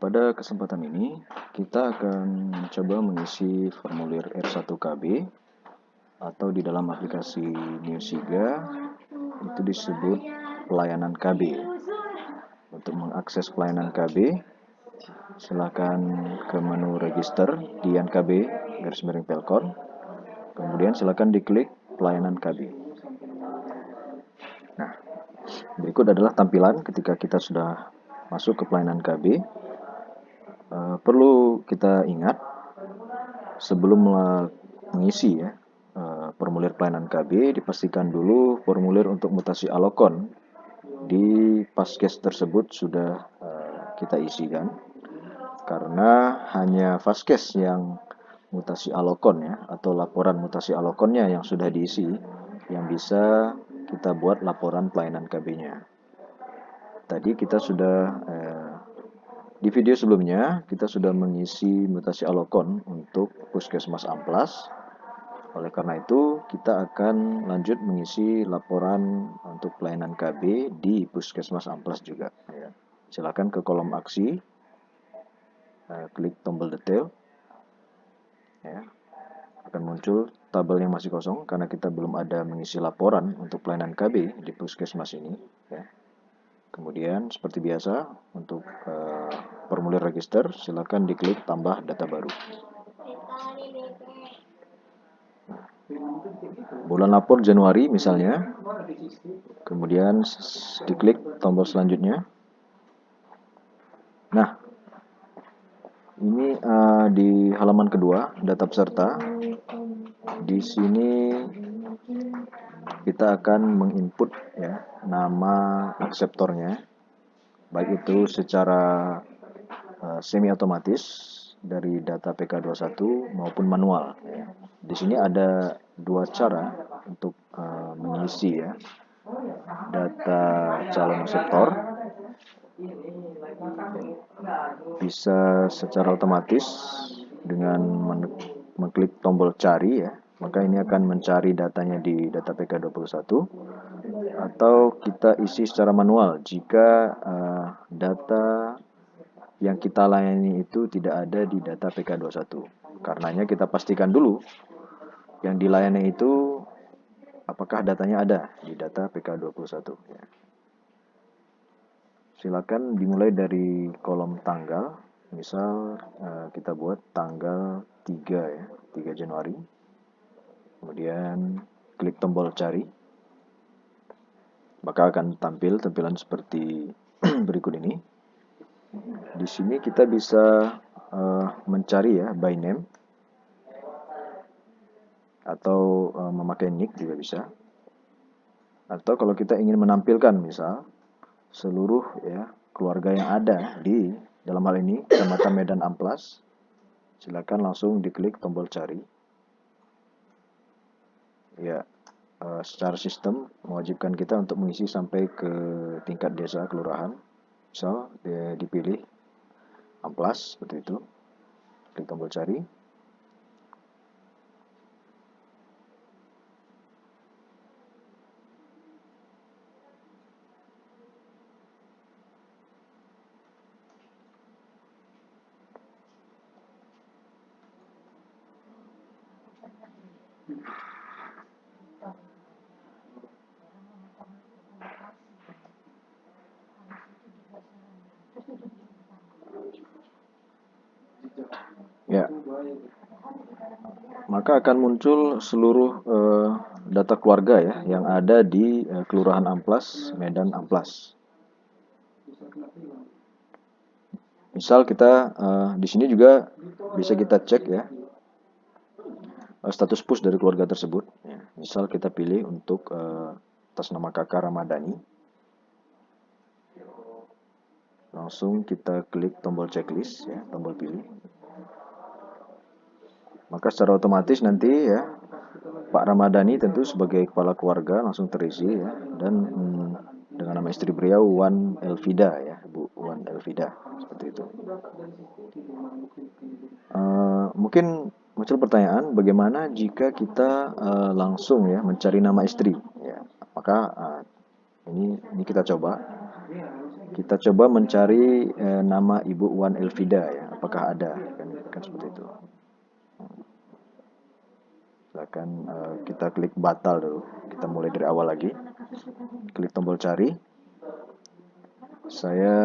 Pada kesempatan ini, kita akan mencoba mengisi formulir R1KB atau di dalam aplikasi Newsiga itu disebut pelayanan KB. Untuk mengakses pelayanan KB, silakan ke menu register di NKB _Pelkon. Kemudian silakan diklik pelayanan KB. Nah, berikut adalah tampilan ketika kita sudah masuk ke pelayanan KB. Perlu kita ingat sebelum mengisi formulir pelayanan KB, dipastikan dulu formulir untuk mutasi alokon di Fastcase tersebut sudah kita isikan, karena hanya Fastcase yang mutasi alokon ya, atau laporan mutasi alokonnya yang sudah diisi, yang bisa kita buat laporan pelayanan KB-nya. Tadi kita sudah di video sebelumnya, kita sudah mengisi mutasi alokon untuk Puskesmas Amplas. Oleh karena itu, kita akan lanjut mengisi laporan untuk pelayanan KB di Puskesmas Amplas juga. Ya. Silakan ke kolom aksi, klik tombol detail. Ya. Akan muncul tabel yang masih kosong karena kita belum ada mengisi laporan untuk pelayanan KB di Puskesmas ini. Ya. Kemudian seperti biasa untuk formulir register, silakan diklik tambah data baru. Bulan lapor Januari misalnya, kemudian diklik tombol selanjutnya. Nah, ini di halaman kedua data peserta. Di sini kita akan menginput ya nama akseptornya, baik itu secara semi otomatis dari data PK21 maupun manual. Di sini ada dua cara untuk mengisi ya data calon akseptor. Bisa secara otomatis dengan mengklik tombol cari ya, maka ini akan mencari datanya di data PK21, atau kita isi secara manual jika data yang kita layani itu tidak ada di data PK21. Karenanya kita pastikan dulu yang dilayani itu apakah datanya ada di data PK21 ya. Silakan dimulai dari kolom tanggal. Misal kita buat tanggal 3 ya, 3 Januari. Kemudian klik tombol cari. Maka akan tampil tampilan seperti berikut ini. Di sini kita bisa mencari ya by name atau memakai nick juga bisa. Atau kalau kita ingin menampilkan misal seluruh ya keluarga yang ada di dalam hal ini Kecamatan Medan Amplas, silakan langsung diklik tombol cari. Ya, secara sistem mewajibkan kita untuk mengisi sampai ke tingkat desa kelurahan. Misal dipilih Amplas seperti itu, klik tombol cari. Ya, maka akan muncul seluruh data keluarga ya yang ada di Kelurahan Amplas, Medan Amplas. Misal kita di sini juga bisa kita cek ya status push dari keluarga tersebut. Ya. Misal kita pilih untuk atas nama kakak Ramadhani. Langsung kita klik tombol checklist ya, tombol pilih. Maka secara otomatis nanti ya Pak Ramadhani tentu sebagai kepala keluarga langsung terisi ya, dan dengan nama istri beliau Wan Elvida ya, Bu Wan Elvida seperti itu. Mungkin muncul pertanyaan, bagaimana jika kita langsung ya mencari nama istri ya, maka ini kita coba. Kita coba mencari nama Ibu Wan Elvida ya, apakah ada, kan seperti itu. Silakan kita klik batal dulu. Kita mulai dari awal lagi. Klik tombol cari. Saya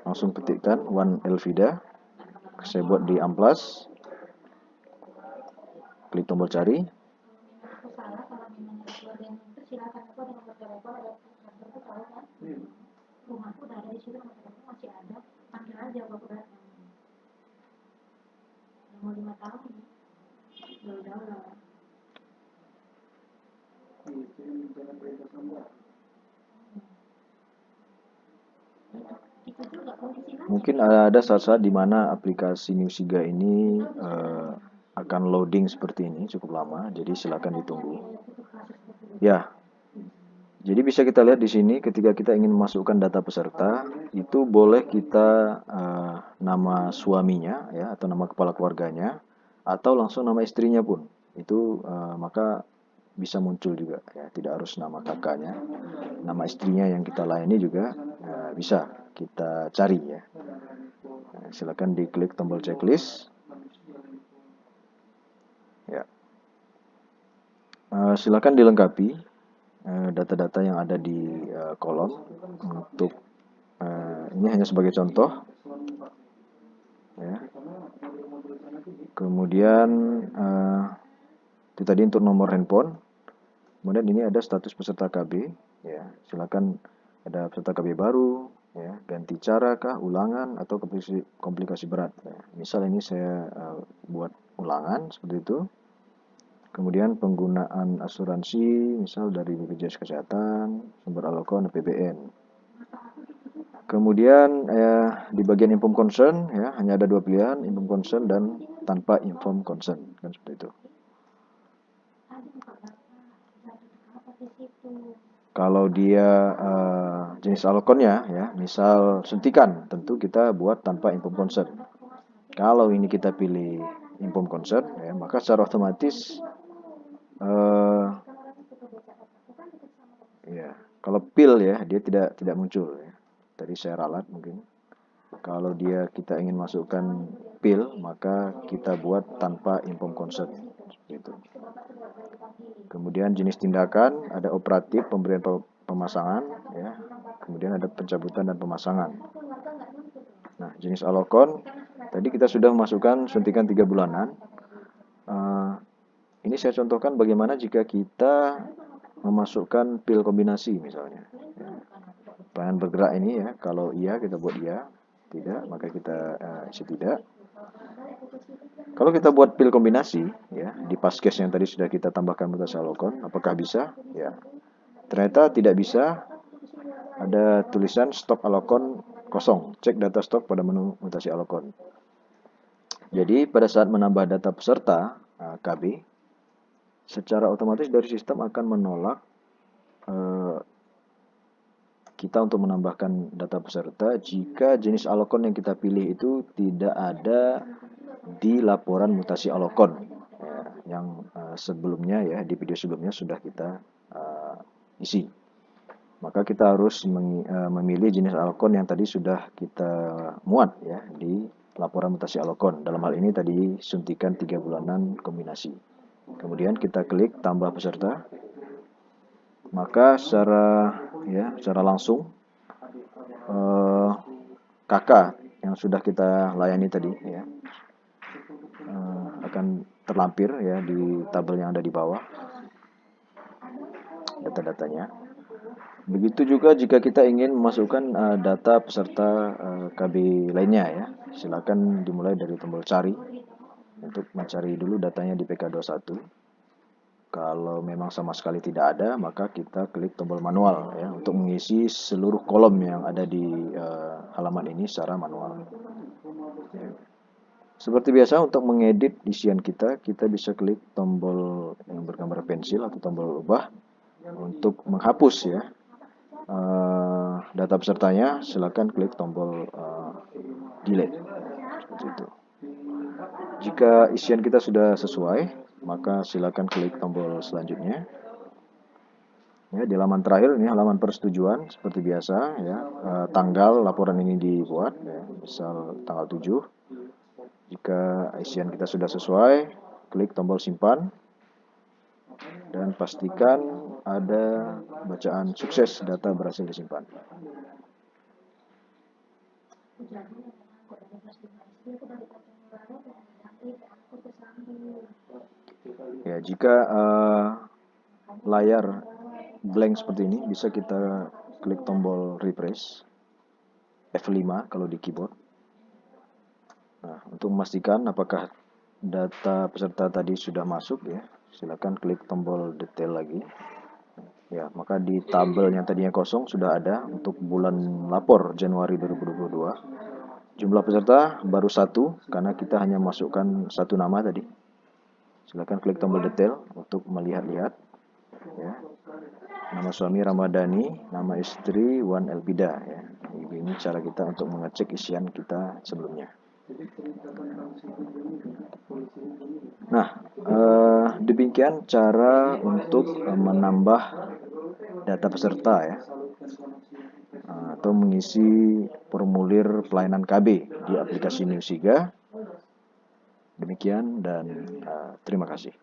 langsung ketikkan Wan Elvida. Saya buat di amplas. Klik tombol cari. Mungkin ada saat-saat di mana aplikasi Newsiga ini akan loading seperti ini cukup lama, jadi silakan ditunggu. Ya, jadi bisa kita lihat di sini ketika kita ingin memasukkan data peserta, itu boleh kita nama suaminya ya atau nama kepala keluarganya atau langsung nama istrinya pun. Itu maka bisa muncul juga ya, tidak harus nama kakaknya. Nama istrinya yang kita layani juga bisa kita cari ya. Silakan diklik tombol checklist. Ya. Silakan dilengkapi data-data yang ada di kolom untuk ini hanya sebagai contoh. Ya. Kemudian itu tadi untuk nomor handphone. Kemudian ini ada status peserta KB. Ya, silakan ada peserta KB baru, ya, ganti cara kah, ulangan atau komplikasi berat. Ya. Misal ini saya buat ulangan seperti itu. Kemudian penggunaan asuransi, misal dari BPJS Kesehatan, sumber alokon, APBN. Kemudian di bagian inform concern ya hanya ada dua pilihan, inform concern dan tanpa inform concern, kan seperti itu. Kalau dia jenis alokonnya ya, misal suntikan, tentu kita buat tanpa inform concern. Kalau ini kita pilih inform concern, ya, maka secara otomatis ya, kalau pil ya dia tidak muncul. Ya. Tadi saya ralat mungkin. Kalau kita ingin masukkan pil, maka kita buat tanpa inform concern. Gitu. Kemudian jenis tindakan, ada operatif, pemberian pemasangan, ya. Kemudian ada pencabutan dan pemasangan. Nah, jenis alokon, tadi kita sudah memasukkan suntikan 3 bulanan. Ini saya contohkan bagaimana jika kita memasukkan pil kombinasi misalnya. Ya. Pelayanan bergerak ini ya, kalau iya kita buat iya, tidak maka kita isi tidak. Kalau kita buat pil kombinasi ya di paskes yang tadi sudah kita tambahkan mutasi alokon, apakah bisa? Ya. Ternyata tidak bisa. Ada tulisan stok alokon kosong. Cek data stok pada menu mutasi alokon. Jadi pada saat menambah data peserta KB, secara otomatis dari sistem akan menolak kita untuk menambahkan data peserta jika jenis alokon yang kita pilih itu tidak ada di laporan mutasi alokon ya, yang sebelumnya ya di video sebelumnya sudah kita isi. Maka kita harus memilih jenis alokon yang tadi sudah kita muat ya di laporan mutasi alokon. Dalam hal ini tadi suntikan 3 bulanan kombinasi. Kemudian kita klik tambah peserta. Maka secara langsung kakak yang sudah kita layani tadi ya akan terlampir ya di tabel yang ada di bawah data-datanya. Begitu juga jika kita ingin memasukkan data peserta KB lainnya ya, silakan dimulai dari tombol cari untuk mencari dulu datanya di PK21. Kalau memang sama sekali tidak ada, maka kita klik tombol manual ya untuk mengisi seluruh kolom yang ada di halaman ini secara manual. Ya. Seperti biasa untuk mengedit isian kita bisa klik tombol yang bergambar pensil atau tombol ubah untuk menghapus ya data pesertanya. Silakan klik tombol delete seperti itu. Jika isian kita sudah sesuai, maka silakan klik tombol selanjutnya. Ya, di halaman terakhir ini halaman persetujuan seperti biasa ya. Tanggal laporan ini dibuat ya, misal tanggal 7. Jika isian kita sudah sesuai, klik tombol simpan dan pastikan ada bacaan sukses, data berhasil disimpan. Ya, jika layar blank seperti ini, bisa kita klik tombol refresh F5 kalau di keyboard. Nah, untuk memastikan apakah data peserta tadi sudah masuk ya, silakan klik tombol detail lagi. Ya, maka di tabel yang tadinya kosong sudah ada untuk bulan lapor Januari 2022. Jumlah peserta baru 1 karena kita hanya masukkan 1 nama tadi. Silakan klik tombol detail untuk melihat-lihat. Ya. Nama suami Ramadhani, nama istri Wan Elpida. Ya. Ini cara kita untuk mengecek isian kita sebelumnya. Nah, demikian cara untuk menambah data peserta ya, atau mengisi formulir pelayanan KB di aplikasi Newsiga. Demikian dan terima kasih.